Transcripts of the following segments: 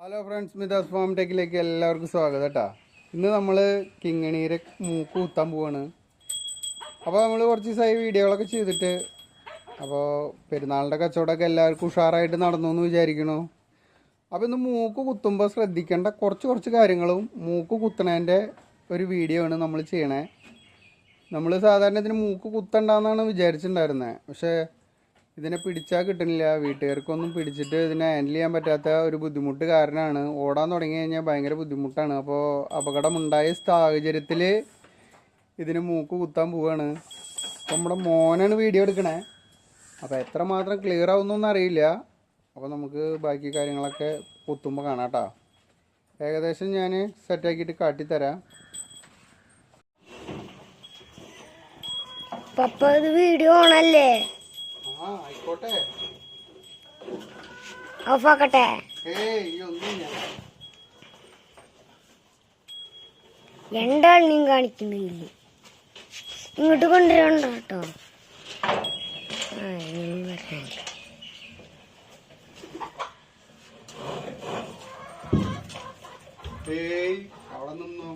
Hello friends, മിതാസ് farm ടെക്കിലേക്ക് എല്ലാവർക്കും സ്വാഗതം കേട്ടോ. ഇന്ന് നമ്മൾ കിങ്ങിണിയുടെ മൂക്ക് കുത്താൻ പോവാണ്. അപ്പോൾ നമ്മൾ കുറച്ച് ദിവസമായി വീഡിയോകളൊക്കെ ചെയ്തിട്ട്, അപ്പോൾ പെരുന്നാളിൻ്റെ കച്ചവടമൊക്കെ എല്ലാവർക്കും ഉഷാറായിട്ട് നടന്നു എന്ന് വിചാരിക്കണു. അപ്പോൾ ഇന്ന് മൂക്ക് കുത്തുമ്പോൾ ശ്രദ്ധിക്കേണ്ട കുറച്ച് കാര്യങ്ങളും മൂക്ക് കുത്തണേൻ്റെ ഒരു വീഡിയോ ആണ് നമ്മൾ ചെയ്യണേ. നമ്മൾ സാധാരണ ഇതിന് മൂക്ക് കുത്തണ്ടെന്നാണ് വിചാരിച്ചിട്ടുണ്ടായിരുന്നത്. പക്ഷേ ഇതിനെ പിടിച്ചാൽ കിട്ടുന്നില്ല. വീട്ടുകാർക്കൊന്നും പിടിച്ചിട്ട് ഇതിനെ ഹാൻഡിൽ ചെയ്യാൻ പറ്റാത്ത ഒരു ബുദ്ധിമുട്ട് കാരണമാണ്. ഓടാൻ തുടങ്ങി കഴിഞ്ഞാൽ ഭയങ്കര ബുദ്ധിമുട്ടാണ്. അപ്പോൾ അപകടമുണ്ടായ സാഹചര്യത്തിൽ ഇതിന് മൂക്ക് കുത്താൻ പോവുകയാണ്. അപ്പോൾ നമ്മുടെ മോനാണ് വീഡിയോ എടുക്കണേ. അപ്പോൾ എത്രമാത്രം ക്ലിയർ ആവുന്നൊന്നും അറിയില്ല. അപ്പോൾ നമുക്ക് ബാക്കി കാര്യങ്ങളൊക്കെ കുത്തുമ്പോൾ കാണാം കേട്ടോ. ഏകദേശം ഞാൻ സെറ്റാക്കിയിട്ട് കാട്ടിത്തരാം. പപ്പ ഇത് വീഡിയോ ഓണല്ലേ? ആയിക്കോട്ടെ, ഓഫാക്കട്ടെ. രണ്ടാളിനെയും കാണിക്കുന്നില്ല. ഇങ്ങോട്ട് കൊണ്ടുവരണ്ട കേട്ടോ. അവിടെ നിന്നോ.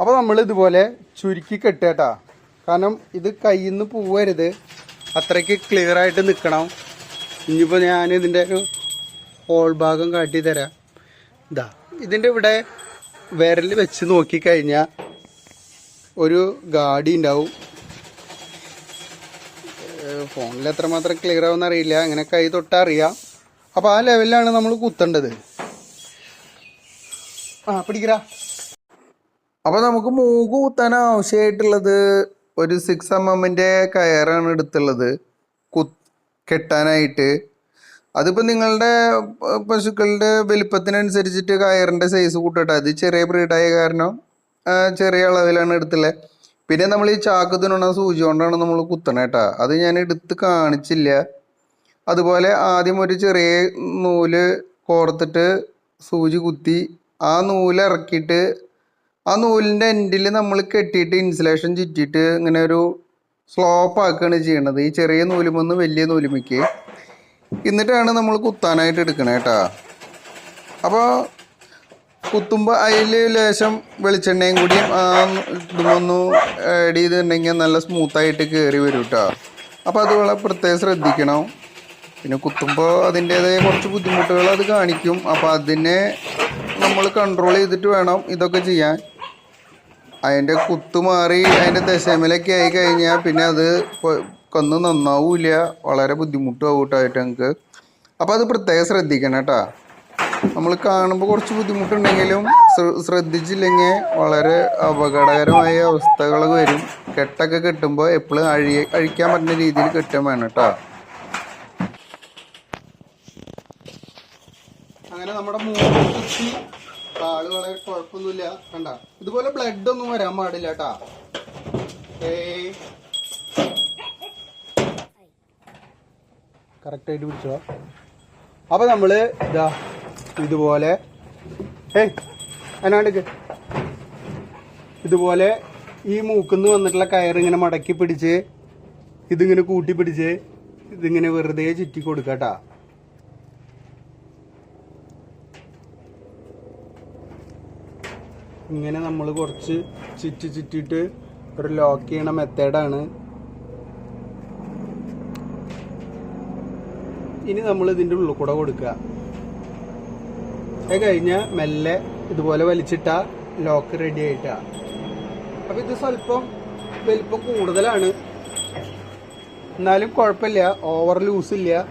അപ്പോൾ നമ്മൾ ഇതുപോലെ ചുരുക്കി കെട്ടുകേട്ടാ. കാരണം ഇത് കയ്യിൽ നിന്ന് പോവരുത്, അത്രയ്ക്ക് ക്ലിയർ ആയിട്ട് നിൽക്കണം. ഇനിയിപ്പോൾ ഞാൻ ഇതിൻ്റെ ഒരു ഹോൾ ഭാഗം കാട്ടി തരാം. ഇതാ ഇതിൻ്റെ ഇവിടെ വിരൽ വെച്ച് നോക്കിക്കഴിഞ്ഞാൽ ഒരു ഗാഡി ഉണ്ടാവും. ഫോണിൽ എത്രമാത്രം ക്ലിയർ ആവുമെന്ന് അറിയില്ല, അങ്ങനെ കൈ തൊട്ടാൽ അറിയാം. അപ്പോൾ ആ ലെവലിലാണ് നമ്മൾ കുത്തേണ്ടത്. പിടിക്കടാ. അപ്പോൾ നമുക്ക് മൂക്ക് കുത്താൻ ആവശ്യമായിട്ടുള്ളത് ഒരു 6 mm കയറാണ് എടുത്തുള്ളത് കെട്ടാനായിട്ട്. അതിപ്പോൾ നിങ്ങളുടെ പശുക്കളുടെ വലിപ്പത്തിനനുസരിച്ചിട്ട് കയറിൻ്റെ സൈസ് കൂട്ടട്ടെ. അത് ചെറിയ ബ്രീഡായ കാരണം ചെറിയ അളവിലാണ് എടുത്തുള്ളത്. പിന്നെ നമ്മൾ ഈ ചാക്ക് തുന്നണ സൂചി കൊണ്ടാണ് നമ്മൾ കുത്തണേ കേട്ടോ. അത് ഞാൻ എടുത്ത് കാണിച്ചില്ല. അതുപോലെ ആദ്യം ഒരു ചെറിയ നൂല് കോർത്തിട്ട് സൂചി കുത്തി ആ നൂല് ഇറക്കിയിട്ട് ആ നൂലിൻ്റെ എൻഡിൽ നമ്മൾ കെട്ടിയിട്ട് ഇൻസുലേഷൻ ചുറ്റിയിട്ട് ഇങ്ങനെ ഒരു സ്ലോപ്പ് ആക്കുകയാണ് ചെയ്യണത്. ഈ ചെറിയ നൂലുമൊന്ന് വലിയ നൂലുമിക്ക് എന്നിട്ടാണ് നമ്മൾ കുത്താനായിട്ട് എടുക്കണേ കേട്ടോ. അപ്പോൾ കുത്തുമ്പോൾ അതിൽ ലേശം വെളിച്ചെണ്ണയും കൂടി ഇതുമൊന്ന് ആഡ് ചെയ്തിട്ടുണ്ടെങ്കിൽ നല്ല സ്മൂത്തായിട്ട് കയറി വരും കേട്ടോ. അപ്പോൾ അത് വളരെ പ്രത്യേകം ശ്രദ്ധിക്കണം. പിന്നെ കുത്തുമ്പോൾ അതിൻ്റേതായ കുറച്ച് ബുദ്ധിമുട്ടുകൾ അത് കാണിക്കും. അപ്പോൾ അതിനെ നമ്മൾ കൺട്രോൾ ചെയ്തിട്ട് വേണം ഇതൊക്കെ ചെയ്യാൻ. അതിൻ്റെ കുത്തു മാറി അതിൻ്റെ ദശമലൊക്കെ ആയി കഴിഞ്ഞാൽ പിന്നെ അത് കൊന്ന് നന്നാവില്ല, വളരെ ബുദ്ധിമുട്ടാവും കേട്ടോ ഞങ്ങൾക്ക്. അപ്പോൾ അത് പ്രത്യേകം ശ്രദ്ധിക്കണം കേട്ടോ. നമ്മൾ കാണുമ്പോൾ കുറച്ച് ബുദ്ധിമുട്ടുണ്ടെങ്കിലും ശ്രദ്ധിച്ചില്ലെങ്കിൽ വളരെ അപകടകരമായ അവസ്ഥകൾ വരും. കെട്ടൊക്കെ കെട്ടുമ്പോൾ എപ്പോഴും അഴിക്കാൻ പറ്റുന്ന രീതിയിൽ കെട്ടാൻ വേണം കേട്ടോ. അങ്ങനെ നമ്മുടെ മൂക്ക് കുത്തി ആള് വളരെ കുഴപ്പമൊന്നുമില്ല. കണ്ട, ഇതുപോലെ ബ്ലഡ് ഒന്നും വരാൻ പാടില്ല കേട്ടാ. കറക്റ്റായിട്ട് പിടിച്ചോ. അപ്പൊ നമ്മള് ഇതാ ഇതുപോലെ അതിനാണ്ട് ഇതുപോലെ ഈ മൂക്കിന്ന് വന്നിട്ടുള്ള കയറിങ്ങനെ മടക്കി പിടിച്ച് ഇതിങ്ങനെ കൂട്ടി പിടിച്ച് ഇതിങ്ങനെ വെറുതെ ചുറ്റി കൊടുക്കട്ടാ. ഇങ്ങനെ നമ്മൾ കുറച്ച് ചുറ്റിയിട്ട് ഒരു ലോക്ക് ചെയ്യണ മെത്തേഡാണ്. ഇനി നമ്മൾ ഇതിൻ്റെ ഉള്ളിൽ കൂടെ കൊടുക്കുക. അത് കഴിഞ്ഞാൽ മെല്ലെ ഇതുപോലെ വലിച്ചിട്ടാ ലോക്ക് റെഡി ആയിട്ടാ. അപ്പം ഇത് സ്വല്പം വലിപ്പം കൂടുതലാണ്, എന്നാലും കുഴപ്പമില്ല, ഓവർ ലൂസില്ല.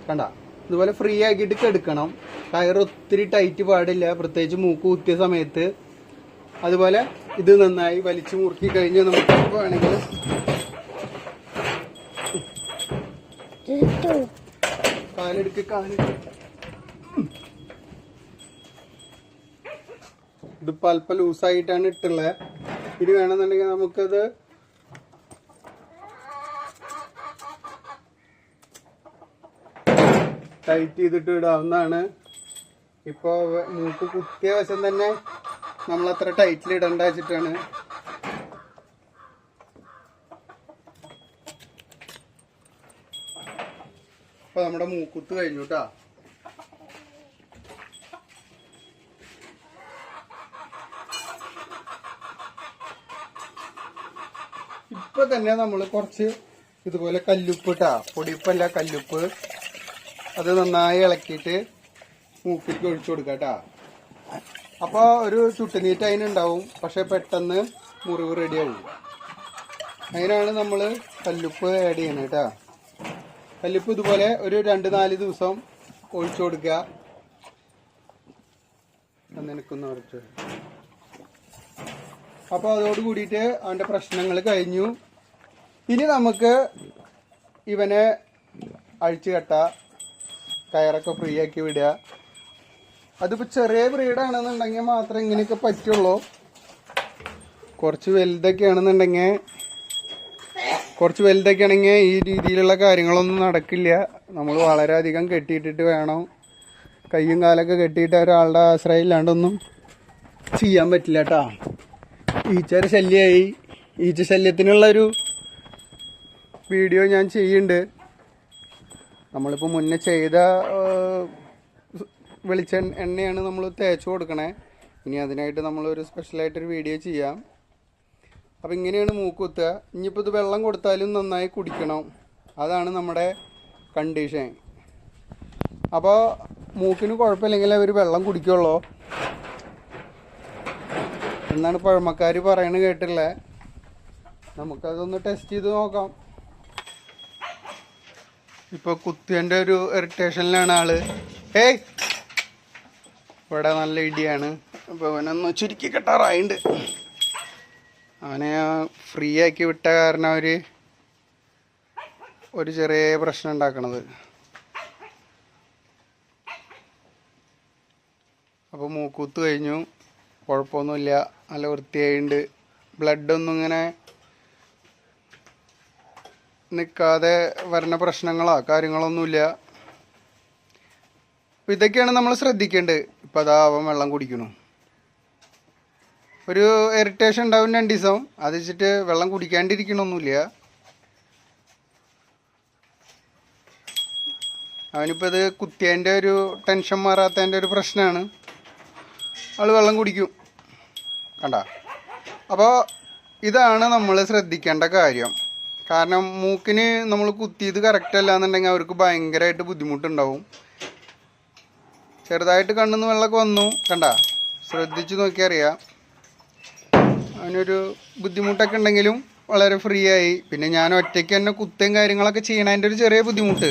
കണ്ട, ഇതുപോലെ ഫ്രീ ആക്കിയിട്ട് കെടുക്കണം. കയർ ഒത്തിരി ടൈറ്റ് പാടില്ല, പ്രത്യേകിച്ച് മൂക്ക് കുത്തിയ സമയത്ത്. അതുപോലെ ഇത് നന്നായി വലിച്ചു മുറുക്കി കഴിഞ്ഞാൽ നമുക്ക് വേണമെങ്കിൽ കാലെടുക്ക്. ഇതിപ്പോൾ അല്പം ലൂസായിട്ടാണ് ഇട്ടുള്ളത്. ഇത് വേണമെന്നുണ്ടെങ്കിൽ നമുക്കത് ടൈറ്റ് ചെയ്തിട്ട് ഇടാവുന്നതാണ്. ഇപ്പോൾ മൂക്ക് കുത്തിയ വശം തന്നെ നമ്മളത്ര ടൈറ്റിൽ ഇടണ്ട വെച്ചിട്ടാണ്. അപ്പോൾ നമ്മുടെ മൂക്കുത്ത് കഴിഞ്ഞു കേട്ടോ. ഇപ്പൊ തന്നെ നമ്മൾ കുറച്ച് ഇതുപോലെ കല്ലുപ്പ് ഇട്ടാ, പൊടിയുപ്പല്ല കല്ലുപ്പ്, അത് നന്നായി ഇളക്കിയിട്ട് മൂക്കിലേക്ക് ഒഴിച്ചു കൊടുക്കുക കേട്ടാ. അപ്പോൾ ഒരു ചുട്ടുനീറ്റ് അതിനുണ്ടാവും, പക്ഷെ പെട്ടെന്ന് മുറിവ് റെഡിയാവും. അതിനാണ് നമ്മൾ കല്ലുപ്പ് ആഡ് ചെയ്യണത് കേട്ടാ. കല്ലുപ്പ് ഇതുപോലെ ഒരു 2-4 ദിവസം ഒഴിച്ചു കൊടുക്കുക. നിനക്കൊന്ന് ഉറച്ചു. അപ്പോൾ അതോട് കൂടിയിട്ട് അവൻ്റെ പ്രശ്നങ്ങൾ കഴിഞ്ഞു. ഇനി നമുക്ക് ഇവനെ അഴിച്ചു കെട്ട, കയറൊക്കെ ഫ്രീ ആക്കി വിടുക. അതിപ്പോൾ ചെറിയ ബ്രീഡാണെന്നുണ്ടെങ്കിൽ മാത്രമേ ഇങ്ങനെയൊക്കെ പറ്റുള്ളൂ. കുറച്ച് വലുതൊക്കെ ആണെങ്കിൽ ഈ രീതിയിലുള്ള കാര്യങ്ങളൊന്നും നടക്കില്ല. നമ്മൾ വളരെയധികം കെട്ടിയിട്ടിട്ട് വേണം, കയ്യും കാലൊക്കെ കെട്ടിയിട്ട് ഒരാളുടെ ആശ്രയം ഇല്ലാണ്ടൊന്നും ചെയ്യാൻ പറ്റില്ല കേട്ടോ. ഈച്ചയുടെ ശല്യമായി. ഈച്ച ശല്യത്തിനുള്ളൊരു വീഡിയോ ഞാൻ ചെയ്യുന്നുണ്ട്. നമ്മളിപ്പോൾ മുന്നേ ചെയ്ത എണ്ണയാണ് നമ്മൾ തേച്ച് കൊടുക്കണേ. ഇനി അതിനായിട്ട് നമ്മളൊരു സ്പെഷ്യലായിട്ടൊരു വീഡിയോ ചെയ്യാം. അപ്പോൾ ഇങ്ങനെയാണ് മൂക്ക് കുത്തുക. ഇനിയിപ്പോൾ ഇത് വെള്ളം കൊടുത്താലും നന്നായി കുടിക്കണം, അതാണ് നമ്മുടെ കണ്ടീഷൻ. അപ്പോൾ മൂക്കിന് കുഴപ്പമില്ലെങ്കിൽ അവർ വെള്ളം കുടിക്കുള്ളൂ എന്നാണ് പഴമക്കാർ പറയണത് കേട്ടില്ലേ. നമുക്കതൊന്ന് ടെസ്റ്റ് ചെയ്ത് നോക്കാം. ഇപ്പോൾ കുത്തിയൻ്റെ ഒരു ഇറിറ്റേഷനിലാണ് ആള്. ഏയ് ഇവിടെ നല്ല ഇടിയാണ്. അപ്പോൾ അവനൊന്ന് ചുരുക്കി കെട്ടാറായിണ്ട്. അവനെ ഫ്രീ ആക്കി വിട്ട കാരണം അവർ ഒരു ചെറിയ പ്രശ്നം ഉണ്ടാക്കണത്. അപ്പോൾ മൂക്കുത്ത് കഴിഞ്ഞു, കുഴപ്പമൊന്നുമില്ല, നല്ല വൃത്തിയായിട്ടുണ്ട്. ബ്ലഡൊന്നും ഇങ്ങനെ നിൽക്കാതെ വരുന്ന പ്രശ്നങ്ങളോ കാര്യങ്ങളൊന്നുമില്ല. അപ്പോൾ ഇതൊക്കെയാണ് നമ്മൾ ശ്രദ്ധിക്കേണ്ടത്. ഇപ്പോൾ അതാ അവൻ വെള്ളം കുടിക്കണു. ഒരു ഇറിറ്റേഷൻ ഉണ്ടാവും 2 ദിവസം, അത് വെച്ചിട്ട് വെള്ളം കുടിക്കാണ്ടിരിക്കണമൊന്നുമില്ല. അവനിപ്പോൾ ഇത് കുത്തിയതിൻ്റെ ഒരു ടെൻഷൻ മാറാത്തതിൻ്റെ ഒരു പ്രശ്നമാണ്. ആൾ വെള്ളം കുടിക്കും കണ്ട. അപ്പോൾ ഇതാണ് നമ്മൾ ശ്രദ്ധിക്കേണ്ട കാര്യം. കാരണം മൂക്കിന് നമ്മൾ കുത്തിയത് കറക്റ്റ് അല്ല എന്നുണ്ടെങ്കിൽ അവർക്ക് ഭയങ്കരമായിട്ട് ബുദ്ധിമുട്ടുണ്ടാവും. ചെറുതായിട്ട് കണ്ണിന്ന് വെള്ളമൊക്കെ വന്നു കണ്ട, ശ്രദ്ധിച്ച് നോക്കിയറിയാം. അവനൊരു ബുദ്ധിമുട്ടൊക്കെ ഉണ്ടെങ്കിലും വളരെ ഫ്രീ ആയി. പിന്നെ ഞാൻ ഒറ്റയ്ക്ക് തന്നെ കുത്തയും കാര്യങ്ങളൊക്കെ ചെയ്യണതിൻ്റെ ഒരു ചെറിയ ബുദ്ധിമുട്ട്.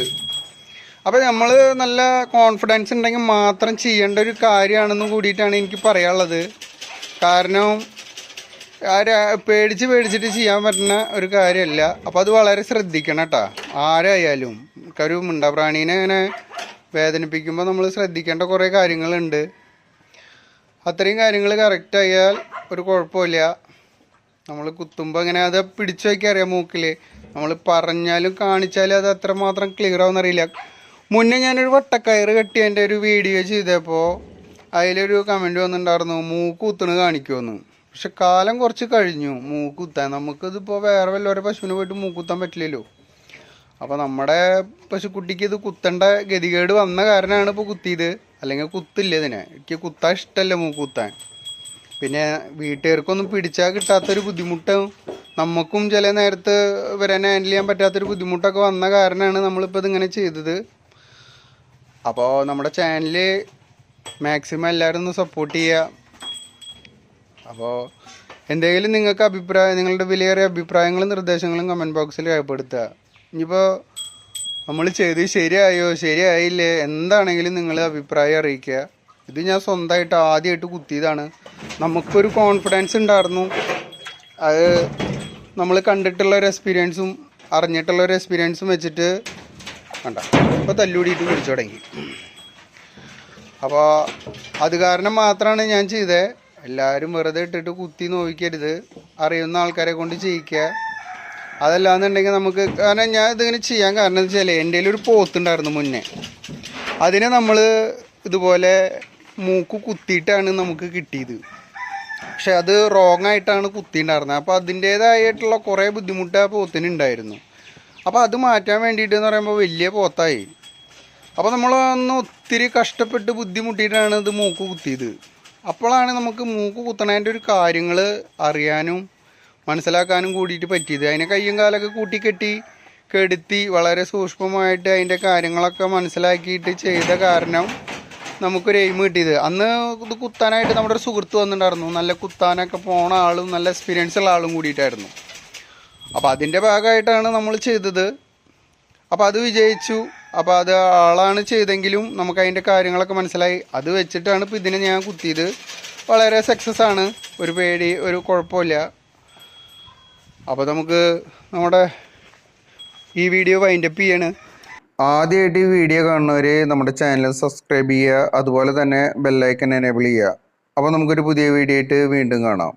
അപ്പോൾ നമ്മൾ നല്ല കോൺഫിഡൻസ് ഉണ്ടെങ്കിൽ മാത്രം ചെയ്യേണ്ട ഒരു കാര്യമാണെന്ന് കൂടിയിട്ടാണ് എനിക്ക് പറയാനുള്ളത്. കാരണം പേടിച്ചിട്ട് ചെയ്യാൻ പറ്റുന്ന ഒരു കാര്യമല്ല. അപ്പോൾ അത് വളരെ ശ്രദ്ധിക്കണം കേട്ടോ. ആരായാലും ഒരു മിണ്ടാപ്രാണീനെ അങ്ങനെ വേദനിപ്പിക്കുമ്പോൾ നമ്മൾ ശ്രദ്ധിക്കേണ്ട കുറേ കാര്യങ്ങളുണ്ട്. അത്രയും കാര്യങ്ങൾ കറക്റ്റായാൽ ഒരു കുഴപ്പമില്ല. നമ്മൾ കുത്തുമ്പോൾ ഇങ്ങനെ അത് പിടിച്ചു വയ്ക്കാൻ അറിയാം മൂക്കിൽ. നമ്മൾ പറഞ്ഞാലും കാണിച്ചാലും അത് അത്രമാത്രം ക്ലിയർ ആവുമെന്നറിയില്ല. മുന്നേ ഞാനൊരു വട്ടക്കയറ് കെട്ടിയതിൻ്റെ ഒരു വീഡിയോ ചെയ്തപ്പോൾ അതിലൊരു കമൻറ്റ് വന്നിട്ടുണ്ടായിരുന്നു, മൂക്ക് കുത്തണ് കാണിക്കുമെന്ന്. പക്ഷെ കാലം കുറച്ച് കഴിഞ്ഞു മൂക്ക് കുത്താൻ. നമുക്കിതിപ്പോൾ വേറെ വല്ലവരെ പശുവിന് പോയിട്ട് മൂക്ക് കുത്താൻ പറ്റില്ലല്ലോ. അപ്പോൾ നമ്മുടെ പശുക്കുട്ടിക്ക് ഇത് കുത്തേണ്ട ഗതികേട് വന്ന കാരണമാണ് ഇപ്പോൾ കുത്തിയത്. അല്ലെങ്കിൽ കുത്തില്ല ഇതിനെ. എനിക്ക് കുത്താൻ ഇഷ്ടമല്ല മൂക്ക് കുത്താൻ. പിന്നെ വീട്ടുകാർക്കൊന്നും പിടിച്ചാൽ കിട്ടാത്തൊരു ബുദ്ധിമുട്ടും നമുക്കും ചില നേരത്ത് വരാൻ ഹാൻഡിൽ ചെയ്യാൻ പറ്റാത്തൊരു ബുദ്ധിമുട്ടൊക്കെ വന്ന കാരണമാണ് നമ്മളിപ്പോൾ ഇതിങ്ങനെ ചെയ്തത്. അപ്പോൾ നമ്മുടെ ചാനൽ മാക്സിമം എല്ലാവരും ഒന്ന് സപ്പോർട്ട് ചെയ്യുക. അപ്പോൾ എന്തെങ്കിലും നിങ്ങൾക്ക് നിങ്ങളുടെ വിലയേറിയ അഭിപ്രായങ്ങളും നിർദ്ദേശങ്ങളും കമൻറ്റ് ബോക്സിൽ രേഖപ്പെടുത്തുക. ഇനിയിപ്പോൾ നമ്മൾ ചെയ്ത് ശരിയായില്ലേ എന്താണെങ്കിലും നിങ്ങൾ അഭിപ്രായം അറിയിക്കുക. ഇത് ഞാൻ സ്വന്തമായിട്ട് ആദ്യമായിട്ട് കുത്തിയതാണ്. നമുക്കൊരു കോൺഫിഡൻസ് ഉണ്ടായിരുന്നു. അത് നമ്മൾ കണ്ടിട്ടുള്ളൊരു എക്സ്പീരിയൻസും അറിഞ്ഞിട്ടുള്ളൊരു എക്സ്പീരിയൻസും വെച്ചിട്ട് കണ്ട ഇപ്പോൾ തല്ലുകൂടിയിട്ട് പിടിച്ചു തുടങ്ങി. അപ്പോൾ അത് കാരണം മാത്രമാണ് ഞാൻ ചെയ്തത്. എല്ലാവരും വെറുതെ ഇട്ടിട്ട് കുത്തി നോവിക്കരുത്. അറിയുന്ന ആൾക്കാരെ കൊണ്ട് ചെയ്യിക്കുക. അതല്ലാന്നുണ്ടെങ്കിൽ നമുക്ക്, കാരണം ഞാൻ ഇതിങ്ങനെ ചെയ്യാൻ കാരണം എന്ന് വെച്ചാൽ എൻ്റെ കയ്യിലൊരു പോത്തുണ്ടായിരുന്നു മുന്നേ. അതിനെ നമ്മൾ ഇതുപോലെ മൂക്ക് കുത്തിയിട്ടാണ് നമുക്ക് കിട്ടിയത്. പക്ഷെ അത് റോങ് ആയിട്ടാണ് കുത്തിയിട്ടുണ്ടായിരുന്നത്. അപ്പോൾ അതിൻ്റേതായിട്ടുള്ള കുറേ ബുദ്ധിമുട്ട് ആ പോത്തിന് ഉണ്ടായിരുന്നു. അപ്പോൾ അത് മാറ്റാൻ വേണ്ടിയിട്ട് എന്ന് പറയുമ്പോൾ വലിയ പോത്തായി. അപ്പോൾ നമ്മളൊന്ന് ഒത്തിരി കഷ്ടപ്പെട്ട് ബുദ്ധിമുട്ടിയിട്ടാണ് ഇത് മൂക്ക് കുത്തിയത്. അപ്പോഴാണ് നമുക്ക് മൂക്ക് കുത്തണതിൻ്റെ ഒരു കാര്യങ്ങൾ അറിയാനും മനസ്സിലാക്കാനും കൂടിയിട്ട് പറ്റിയത്. അതിനെ കയ്യും കാലൊക്കെ കൂട്ടിക്കെട്ടി കെടുത്തി വളരെ സൂക്ഷ്മമായിട്ട് അതിൻ്റെ കാര്യങ്ങളൊക്കെ മനസ്സിലാക്കിയിട്ട് ചെയ്ത കാരണം നമുക്കൊരു എയിം കിട്ടിയത്. അന്ന് ഇത് കുത്താനായിട്ട് നമ്മുടെ ഒരു സുഹൃത്ത് വന്നിട്ടുണ്ടായിരുന്നു. നല്ല കുത്താനൊക്കെ പോണ ആളും നല്ല എക്സ്പീരിയൻസ് ഉള്ള ആളും കൂടിയിട്ടായിരുന്നു. അപ്പോൾ അതിൻ്റെ ഭാഗമായിട്ടാണ് നമ്മൾ ചെയ്തത്. അപ്പോൾ അത് വിജയിച്ചു. അപ്പോൾ അത് ആളാണ് ചെയ്തെങ്കിലും നമുക്ക് അതിൻ്റെ കാര്യങ്ങളൊക്കെ മനസ്സിലായി. അത് വെച്ചിട്ടാണ് ഇപ്പോൾ ഇതിനെ ഞാൻ കുത്തിയത്. വളരെ സക്സസ് ആണ്, ഒരു പേടി ഒരു കുഴപ്പമില്ല. അപ്പോൾ നമുക്ക് നമ്മുടെ ഈ വീഡിയോ വൈൻഡപ്പ് ചെയ്യാണ്. ആദ്യമായിട്ട് ഈ വീഡിയോ കാണുന്നവർ നമ്മുടെ ചാനൽ സബ്സ്ക്രൈബ് ചെയ്യുക, അതുപോലെ തന്നെ ബെല്ലൈക്കൻ എനേബിൾ ചെയ്യുക. അപ്പോൾ നമുക്കൊരു പുതിയ വീഡിയോ ആയിട്ട് വീണ്ടും കാണാം.